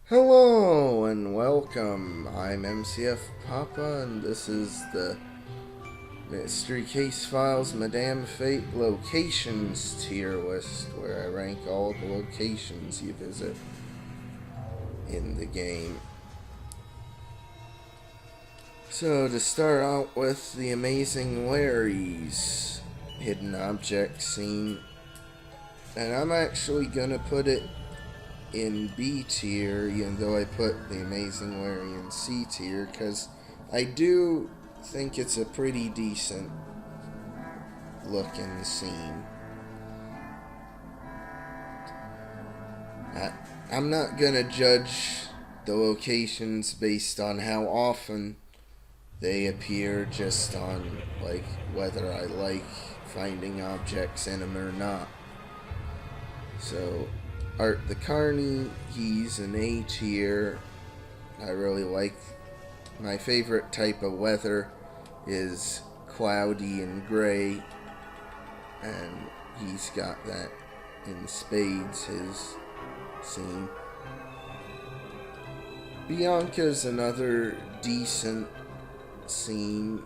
Hello and welcome. I'm MCFPapa and this is the Mystery Case Files Madame Fate Locations tier list where I rank all the locations you visit in the game. So to start out with, the Amazing Larry's hidden object scene, and I'm actually gonna put it in B tier, even though I put the Amazing Larry in C tier, because I do think it's a pretty decent looking scene. I'm not gonna judge the locations based on how often they appear, just on like whether I like finding objects in them or not. So Art the Carney, he's an A tier. I really like. My favorite type of weather is cloudy and gray, and he's got that in spades, his scene. Bianca's another decent scene.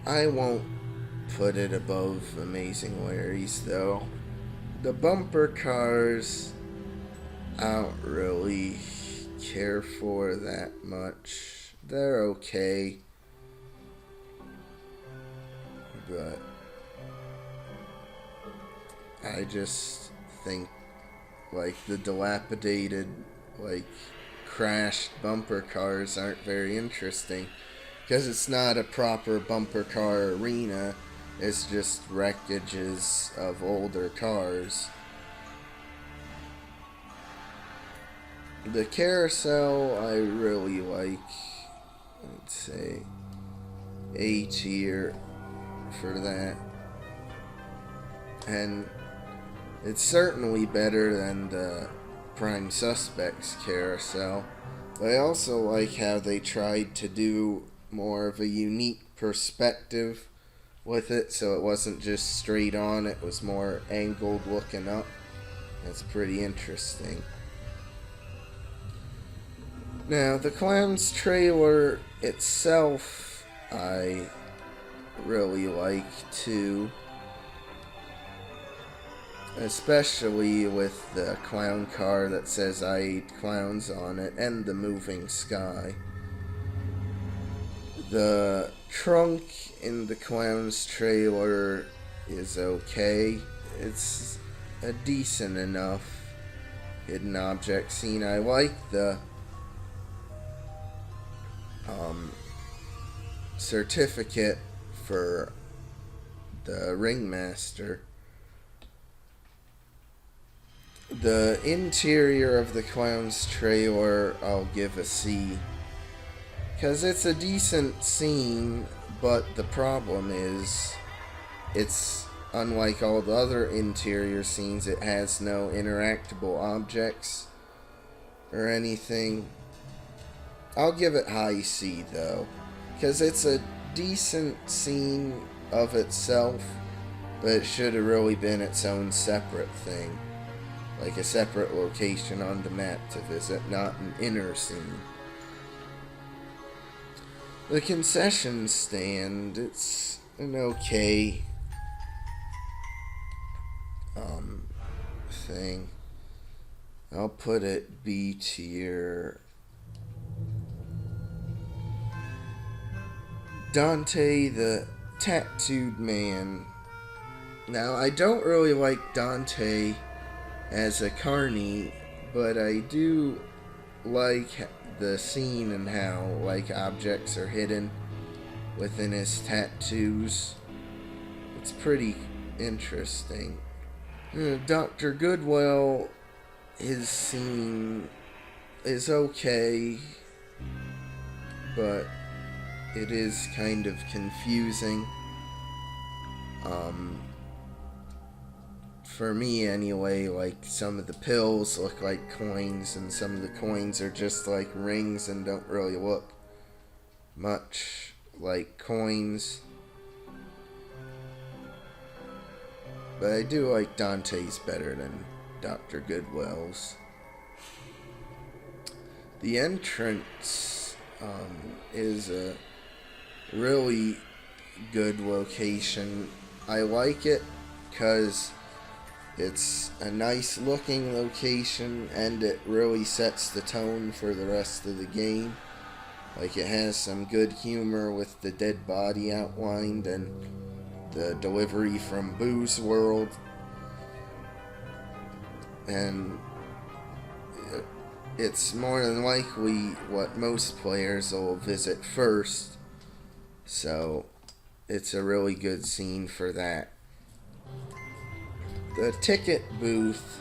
I won't put it above Amazing Larry's though. The bumper cars, I don't really care for that much. They're okay, but I just think like the dilapidated, like crashed bumper cars aren't very interesting because it's not a proper bumper car arena. It's just wreckages of older cars. The carousel I really like. I'd say A tier for that. And it's certainly better than the Prime Suspects carousel. But I also like how they tried to do more of a unique perspective with it, so it wasn't just straight on, it was more angled looking up. That's pretty interesting. Now, the Clown's trailer itself, I really like too. Especially with the clown car that says "I Eat Clowns" on it, and the moving sky. The trunk in the Clown's trailer is okay. It's a decent enough hidden object scene. I like the certificate for the ringmaster. The interior of the Clown's trailer I'll give a C, because it's a decent scene, but the problem is it's unlike all the other interior scenes. It has no interactable objects or anything. I'll give it high C though, because it's a decent scene of itself, but it should have really been its own separate thing, like a separate location on the map to visit, not an inner scene. The Concession Stand, it's an okay thing. I'll put it B tier. Dante the Tattooed Man. Now, I don't really like Dante as a carny, but I do like the scene and how like objects are hidden within his tattoos. It's pretty interesting. Dr. Goodwill, his scene is okay, but it is kind of confusing. For me anyway, like some of the pills look like coins and some of the coins are just like rings and don't really look much like coins. But I do like Dante's better than Dr. Goodwill's. The entrance is a really good location. I like it because it's a nice looking location and it really sets the tone for the rest of the game. Like, it has some good humor with the dead body outlined and the delivery from Boo's World. And it's more than likely what most players will visit first. So it's a really good scene for that. The ticket booth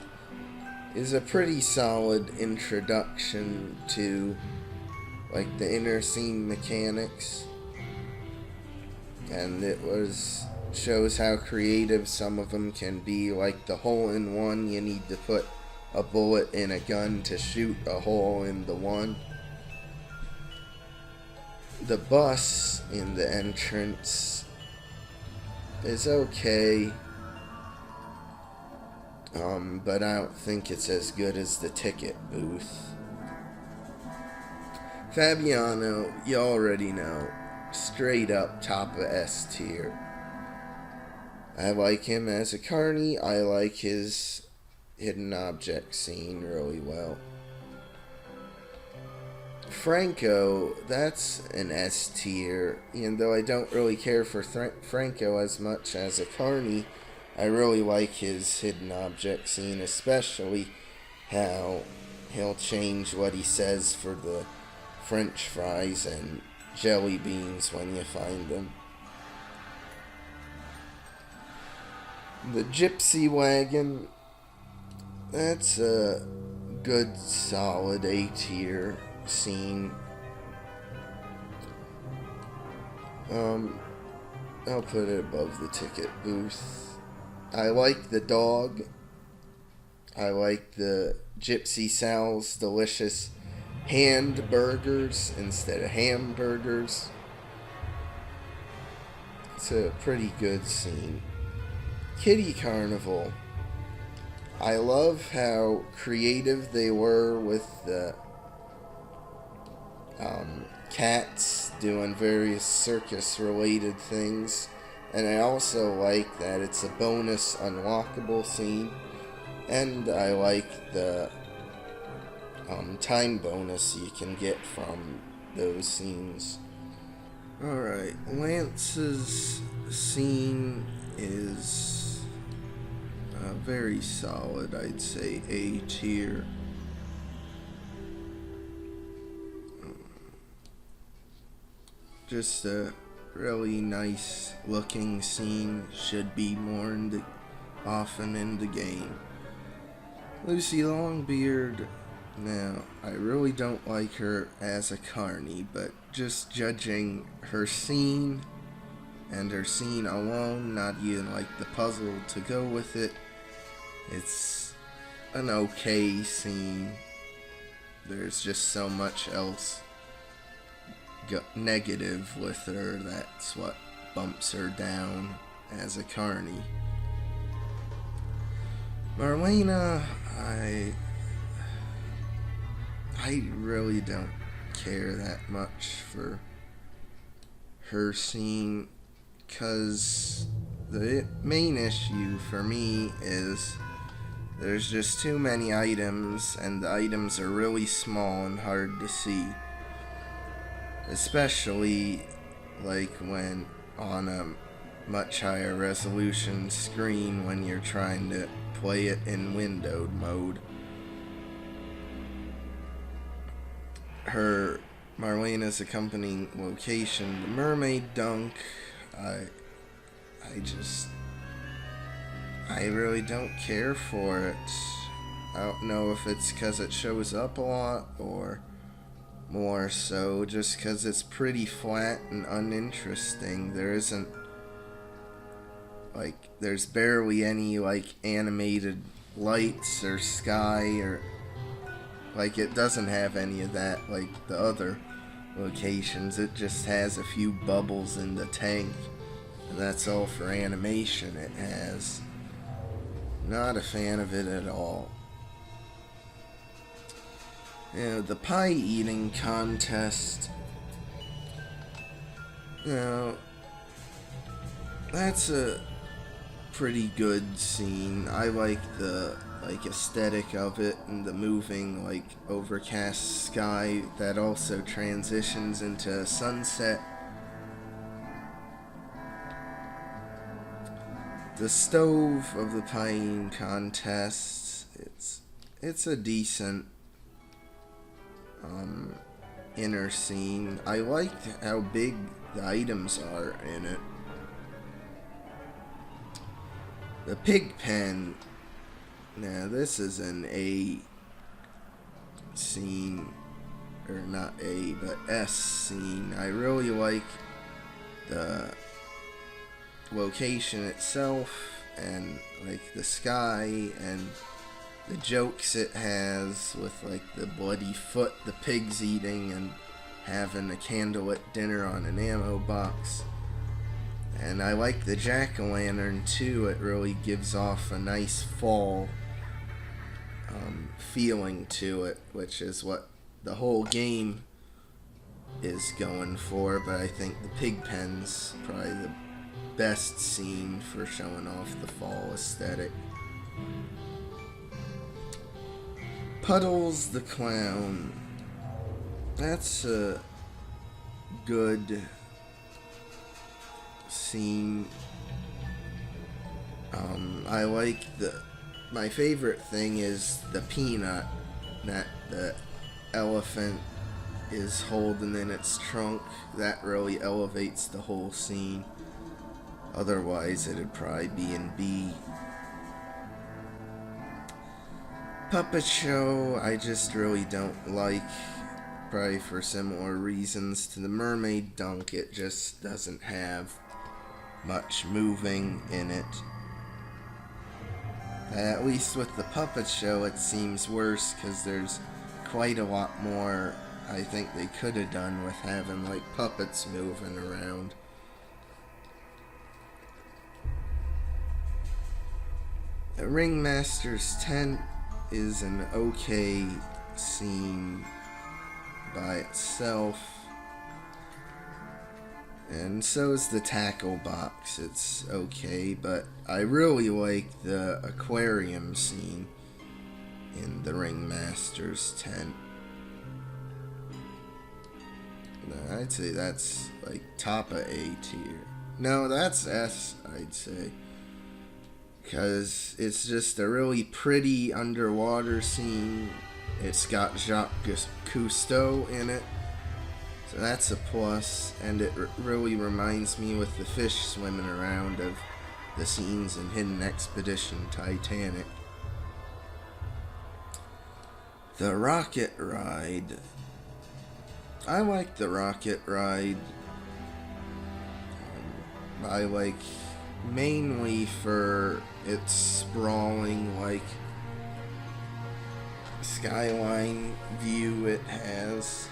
is a pretty solid introduction to like the inner scene mechanics, and it shows how creative some of them can be, like the hole-in-one. You need to put a bullet in a gun to shoot a hole in the one. The bus in the entrance is okay, but I don't think it's as good as the ticket booth. Fabiano, you already know, straight up top of S tier. I like him as a carny. I like his hidden object scene really well. Franco, that's an S tier. Even though I don't really care for Franco as much as a carny, I really like his hidden object scene, especially how he'll change what he says for the French fries and jelly beans when you find them. The gypsy wagon, that's a good solid A tier scene. I'll put it above the ticket booth. I like the dog. I like the Gypsy Sal's delicious hand burgers instead of hamburgers. It's a pretty good scene. Kitty Carnival. I love how creative they were with the cats doing various circus related things, and I also like that it's a bonus unlockable scene, and I like the time bonus you can get from those scenes. Alright, Lance's scene is very solid. I'd say A tier. Just a really nice looking scene. Should be more often in the game. Lucy Longbeard. Now, I really don't like her as a carny, but just judging her scene and her scene alone, not even like the puzzle to go with it, it's an okay scene. There's just so much else negative with her, that's what bumps her down as a carny. Marlena, I really don't care that much for her scene, because the main issue for me is there's just too many items, and the items are really small and hard to see. Especially like when on a much higher resolution screen when you're trying to play it in windowed mode. Her Marlena's accompanying location, the mermaid dunk, I really don't care for it. I don't know if it's because it shows up a lot or more so just because it's pretty flat and uninteresting. There's barely any like animated lights or sky, or like it doesn't have any of that like the other locations. It just has a few bubbles in the tank, and that's all for animation it has. Not a fan of it at all. You know, the pie eating contest. You know, that's a pretty good scene. I like the aesthetic of it and the moving overcast sky that also transitions into sunset. The stove of the pie contest, it's a decent inner scene. I liked how big the items are in it. The pig pen. Now this is an A scene, or not A, but S scene. I really like the location itself and the sky and the jokes it has with the bloody foot the pig's eating and having a candlelit dinner on an ammo box. And I like the jack-o'-lantern too. It really gives off a nice fall feeling to it, which is what the whole game is going for. But I think the pig pen's probably the best scene for showing off the fall aesthetic. Puddles the Clown. That's a good scene. I like my favorite thing is the peanut that the elephant is holding in its trunk. That really elevates the whole scene. Otherwise, it'd probably be in B. Puppet show, I just really don't like. Probably for similar reasons to the mermaid dunk. It just doesn't have much moving in it. At least with the puppet show, it seems worse because there's quite a lot more I think they could have done with having puppets moving around. The Ringmaster's tent is an okay scene by itself, and so is the tackle box. It's okay, but I really like the aquarium scene in the Ringmaster's tent. I'd say that's top of A tier. No, that's S, I'd say. Because it's just a really pretty underwater scene. It's got Jacques Cousteau in it, so that's a plus. And it really reminds me with the fish swimming around of the scenes in Hidden Expedition Titanic. The rocket ride. I like the rocket ride. I mainly for its sprawling skyline view it has.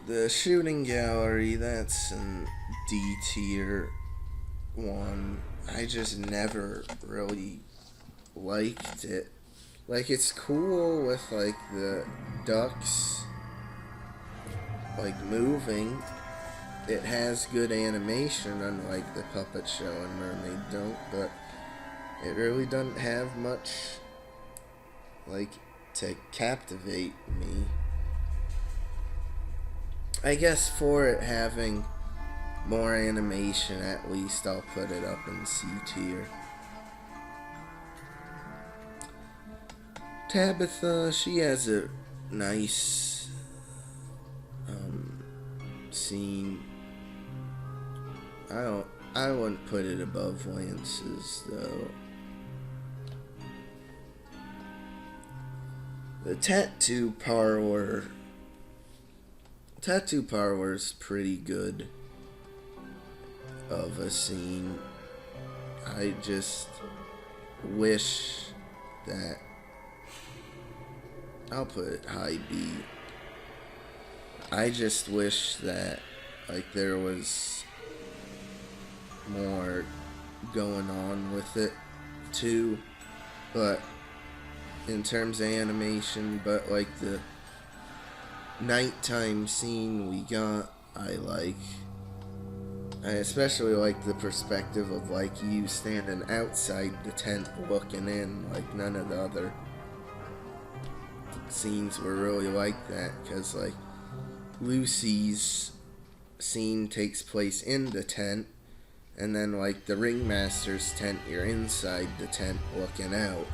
The shooting gallery, that's an D tier one. I just never really liked it. It's cool with the ducks moving. It has good animation, unlike the puppet show and Mermaid Dunk, but it really doesn't have much to captivate me. I guess for it having more animation, at least I'll put it up in C tier. Tabitha, she has a nice scene. I wouldn't put it above Lance's though. The tattoo parlor. Tattoo parlor's pretty good of a scene. I just wish that I'll put it high B. I just wish that there was more going on with it too, but in terms of animation, but like the nighttime scene we got, I especially like the perspective of like you standing outside the tent looking in. Like none of the other scenes were really like that, because like Lucy's scene takes place in the tent, and then like the ringmaster's tent, you're inside the tent looking out.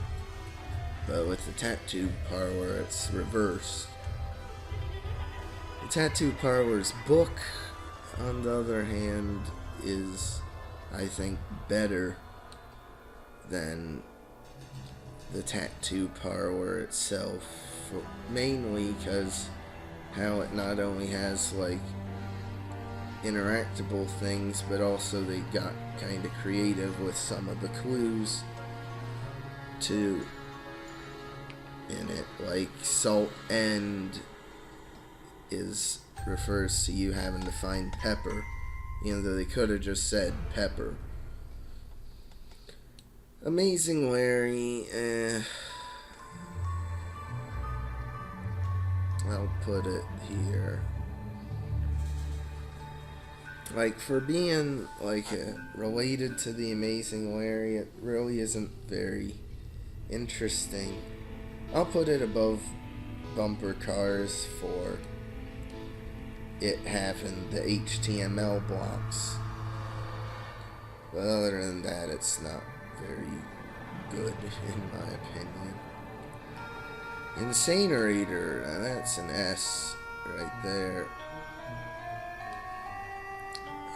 But with the tattoo parlor, it's reversed. The tattoo parlor's book, on the other hand, is, I think, better than the tattoo parlor itself, mainly because how it not only has like interactable things, but also they got kind of creative with some of the clues too in it. Like Salt End refers to you having to find Pepper, even though they could have just said Pepper. Amazing Larry, I'll put it here. Like, for being like related to the Amazing Larry, it really isn't very interesting. I'll put it above Bumper Cars for it having the HTML blocks. But other than that, it's not very good, in my opinion. Incinerator, now that's an S right there.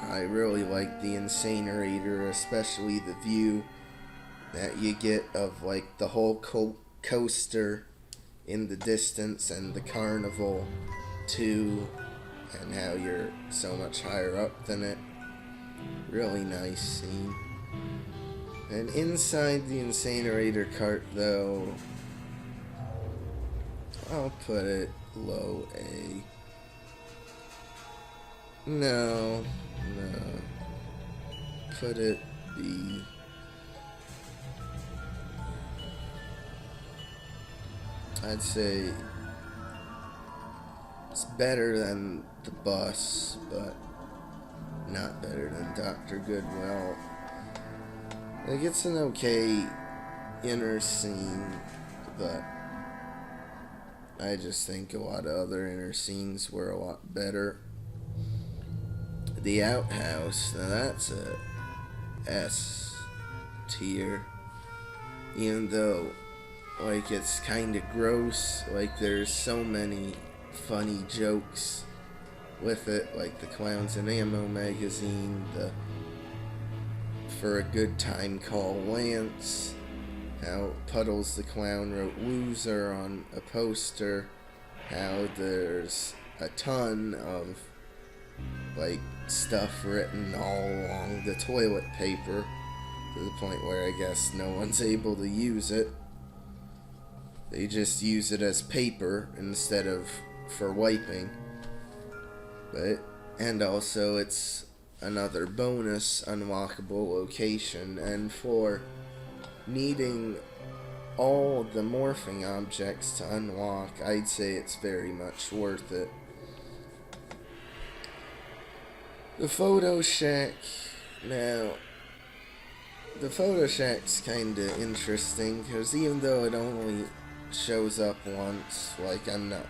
I really like the incinerator, especially the view that you get of like the whole coaster in the distance and the carnival too, and how you're so much higher up than it. Really nice scene. And inside the incinerator cart though, I'll put it low A. No. Put it B. I'd say it's better than the bus, but not better than Dr. Goodwill. Like, it's an okay inner scene, but I just think a lot of other inner scenes were a lot better. The Outhouse, now that's a S tier. Even though, like, it's kind of gross. Like, there's so many funny jokes with it, like the Clowns and Ammo magazine, the For a Good Time Call Lance, how Puddles the Clown wrote loser on a poster, how there's a ton of like stuff written all along the toilet paper to the point where I guess no one's able to use it. They just use it as paper instead of for wiping. And also it's another bonus unlockable location, and for needing all the morphing objects to unlock, I'd say it's very much worth it. The Photo Shack. Now, the Photo Shack's kinda interesting, because even though it only shows up once, like, I'm not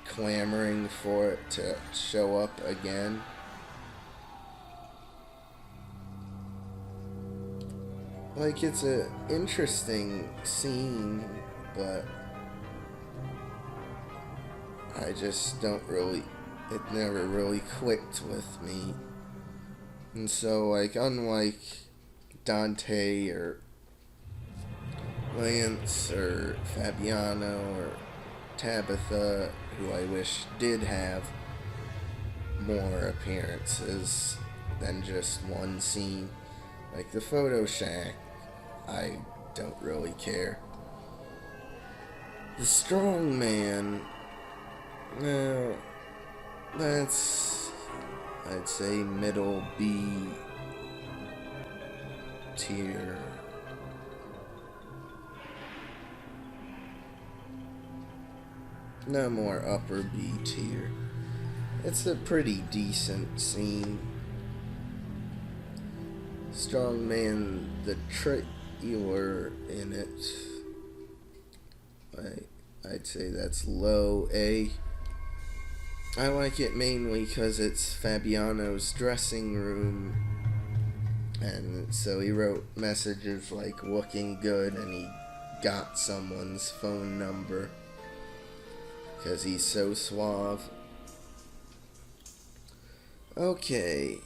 clamoring for it to show up again. Like, it's a interesting scene, but I just don't really, it never really clicked with me. And so, like, unlike Dante or Lance or Fabiano or Tabitha, who I wish did have more appearances than just one scene, like the Photo Shack, I don't really care. The Strong Man, no, that's, I'd say middle B, tier. No more upper B tier. It's a pretty decent scene. Strongman the trailer in it. I'd say that's low A. I like it mainly because it's Fabiano's dressing room, and so he wrote messages like looking good, and he got someone's phone number because he's so suave. Okay,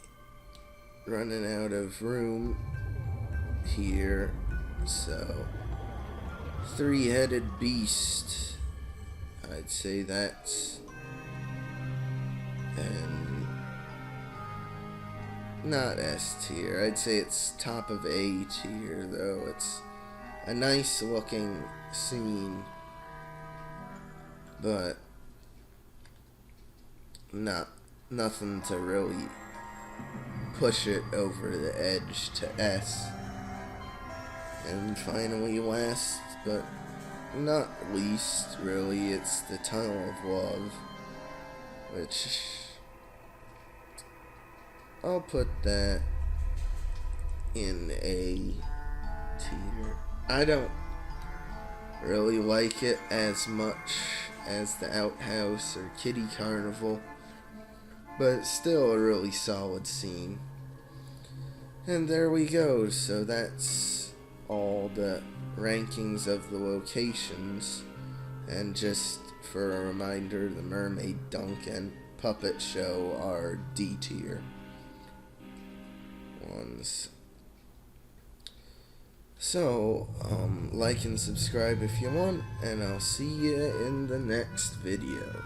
running out of room here, so three-headed beast, I'd say that's, and not S tier, I'd say it's top of A tier, though. It's a nice looking scene, but nothing to really push it over the edge to S. And finally, last but not least, really, it's the Tunnel of Love, which I'll put that in A tier. I don't really like it as much as the Outhouse or Kitty Carnival, but it's still a really solid scene. And there we go, so that's all the rankings of the locations. And just for a reminder, the Mermaid Dunk and Puppet Show are D tier ones. So, like and subscribe if you want, and I'll see you in the next video.